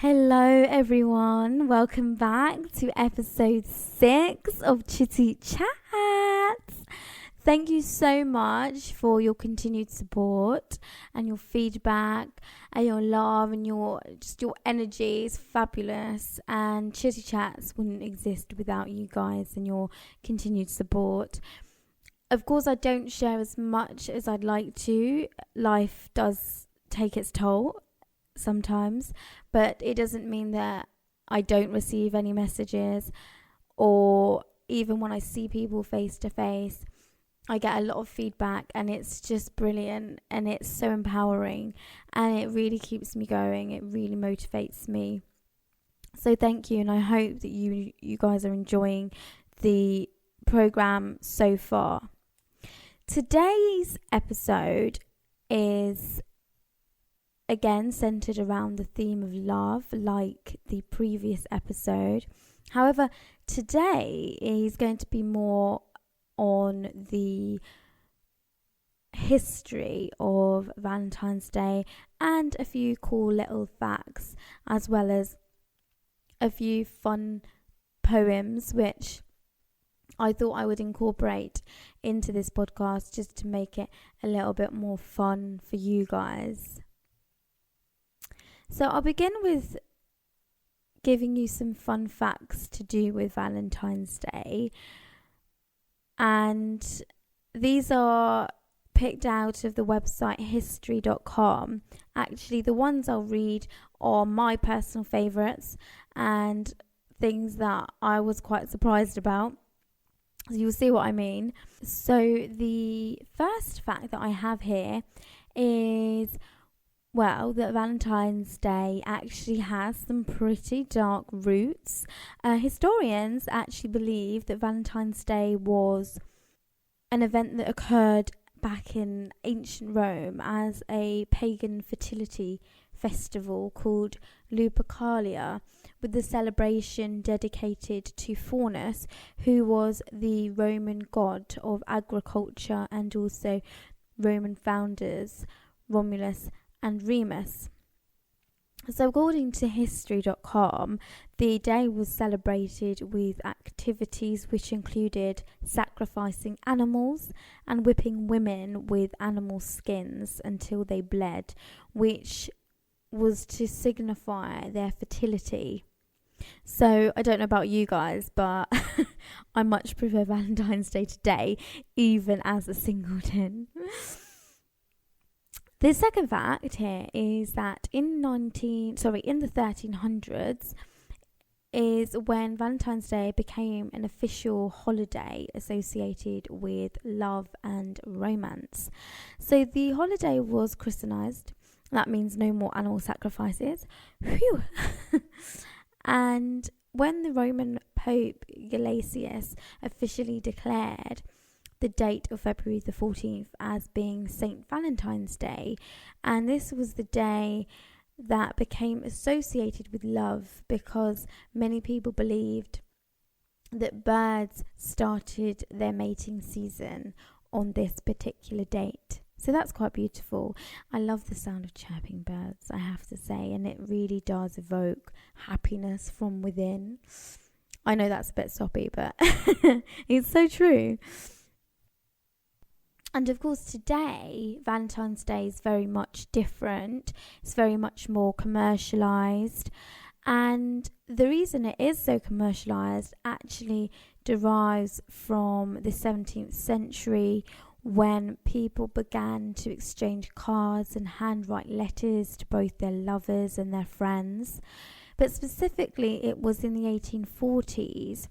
Hello everyone, welcome back to episode 6 of Chitty Chats. Thank you so much for your continued support and your feedback and your love and your energy is fabulous, and Chitty Chats wouldn't exist without you guys and your continued support. Of course, I don't share as much as I'd like to. Life does take its toll sometimes, but it doesn't mean that I don't receive any messages, or even when I see people face to face, I get a lot of feedback, and it's just brilliant, and it's so empowering, and it really keeps me going. It really motivates me. So thank you, and I hope that you guys are enjoying the program so far. Today's episode is again centered around the theme of love, like the previous episode. However, today is going to be more on the history of Valentine's Day and a few cool little facts, as well as a few fun poems which I thought I would incorporate into this podcast just to make it a little bit more fun for you guys. So I'll begin with giving you some fun facts to do with Valentine's Day. And these are picked out of the website history.com. Actually, the ones I'll read are my personal favourites and things that I was quite surprised about. So you'll see what I mean. So the first fact that I have here is, that Valentine's Day actually has some pretty dark roots. Historians actually believe that Valentine's Day was an event that occurred back in ancient Rome as a pagan fertility festival called Lupercalia, with the celebration dedicated to Faunus, who was the Roman god of agriculture, and also Roman founders Romulus and Remus. So according to history.com, the day was celebrated with activities which included sacrificing animals and whipping women with animal skins until they bled, which was to signify their fertility. So I don't know about you guys, but I much prefer Valentine's Day today, even as a singleton. The second fact here is that in the 1300s is when Valentine's Day became an official holiday associated with love and romance. So the holiday was Christianized. That means no more animal sacrifices. Phew. And when the Roman Pope Gelasius officially declared the date of February the 14th as being St. Valentine's Day, and this was the day that became associated with love because many people believed that birds started their mating season on this particular date. So that's quite beautiful. I love the sound of chirping birds, I have to say, and it really does evoke happiness from within. I know that's a bit soppy, but it's so true. And of course today, Valentine's Day is very much different. It's very much more commercialised. And the reason it is so commercialised actually derives from the 17th century, when people began to exchange cards and handwrite letters to both their lovers and their friends. But specifically, it was in the 1840s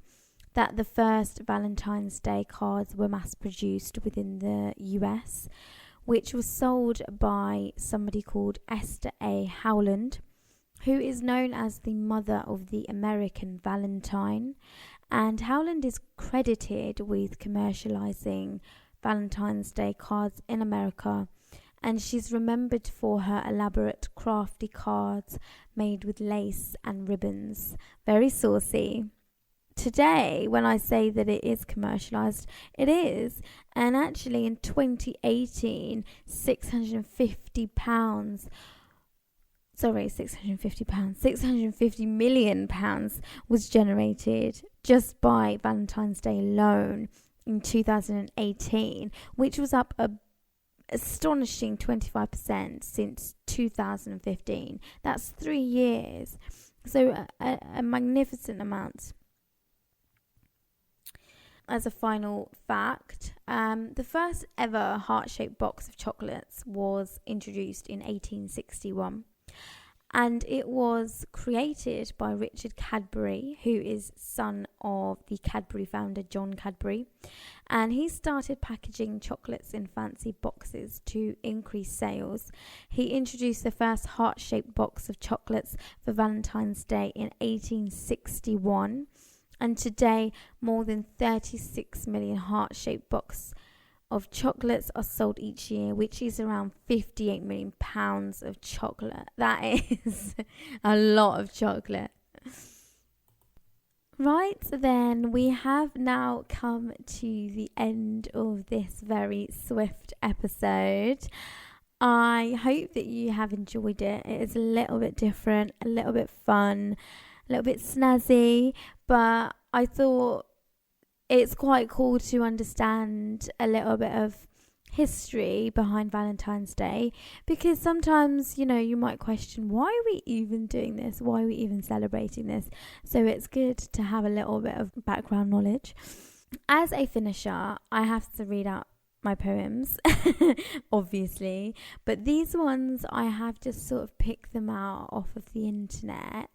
that the first Valentine's Day cards were mass-produced within the US, which was sold by somebody called Esther A. Howland, who is known as the mother of the American Valentine. And Howland is credited with commercializing Valentine's Day cards in America, and she's remembered for her elaborate crafty cards made with lace and ribbons. Very saucy. Today, when I say that it is commercialised, it is. And actually in 2018, £650 £650. £650 million was generated just by Valentine's Day alone in 2018, which was up a astonishing 25% since 2015. That's 3 years. So a magnificent amount. As a final fact, the first ever heart-shaped box of chocolates was introduced in 1861. And it was created by Richard Cadbury, who is son of the Cadbury founder John Cadbury. And he started packaging chocolates in fancy boxes to increase sales. He introduced the first heart-shaped box of chocolates for Valentine's Day in 1861. And today, more than 36 million heart-shaped boxes of chocolates are sold each year, which is around 58 million pounds of chocolate. That is a lot of chocolate. Right, then we have now come to the end of this very swift episode. I hope that you have enjoyed it. It is a little bit different, a little bit fun, a little bit snazzy, but I thought it's quite cool to understand a little bit of history behind Valentine's Day, because sometimes, you might question, why are we even doing this? Why are we even celebrating this? So it's good to have a little bit of background knowledge. As a finisher, I have to read out my poems, obviously, but these ones I have just sort of picked them out off of the internet.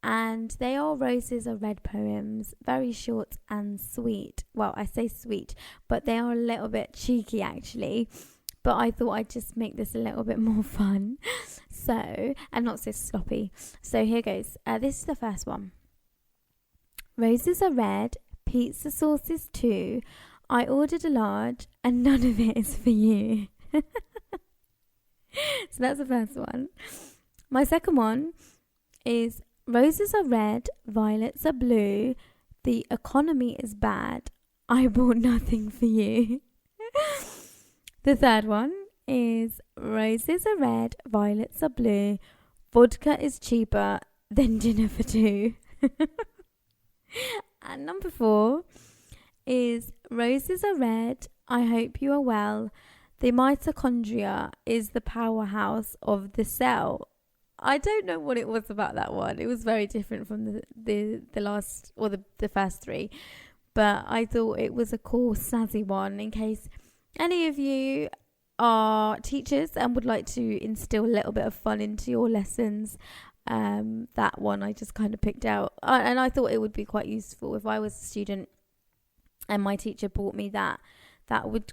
And they are Roses Are Red poems, very short and sweet. Well, I say sweet, but they are a little bit cheeky actually. But I thought I'd just make this a little bit more fun. So, and not so sloppy. So here goes. This is the first one. Roses are red, pizza sauce is too. I ordered a large and none of it is for you. So that's the first one. My second one is roses are red, violets are blue. The economy is bad. I bought nothing for you. The third one is roses are red, violets are blue. Vodka is cheaper than dinner for two. And number 4 is roses are red. I hope you are well. The mitochondria is the powerhouse of the cell. I don't know what it was about that one. It was very different from the last, or the first 3. But I thought it was a cool, snazzy one in case any of you are teachers and would like to instill a little bit of fun into your lessons. That one I just kind of picked out. And I thought it would be quite useful if I was a student and my teacher brought me that would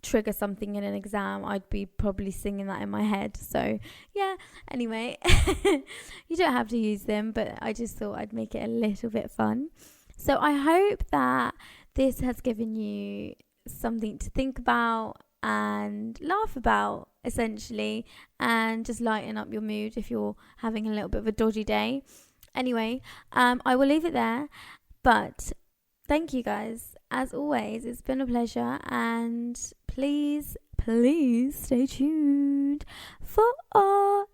trigger something in an exam. I'd be probably singing that in my head. So yeah, anyway, you don't have to use them, but I just thought I'd make it a little bit fun. So I hope that this has given you something to think about and laugh about, essentially, and just lighten up your mood if you're having a little bit of a dodgy day. Anyway, I will leave it there, but thank you guys. As always, it's been a pleasure, and please stay tuned for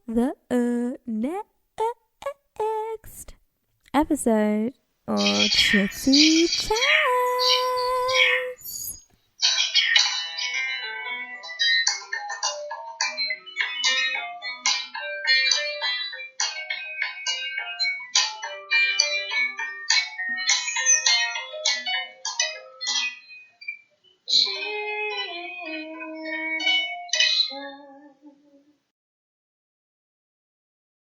the next episode of Chitty Chats.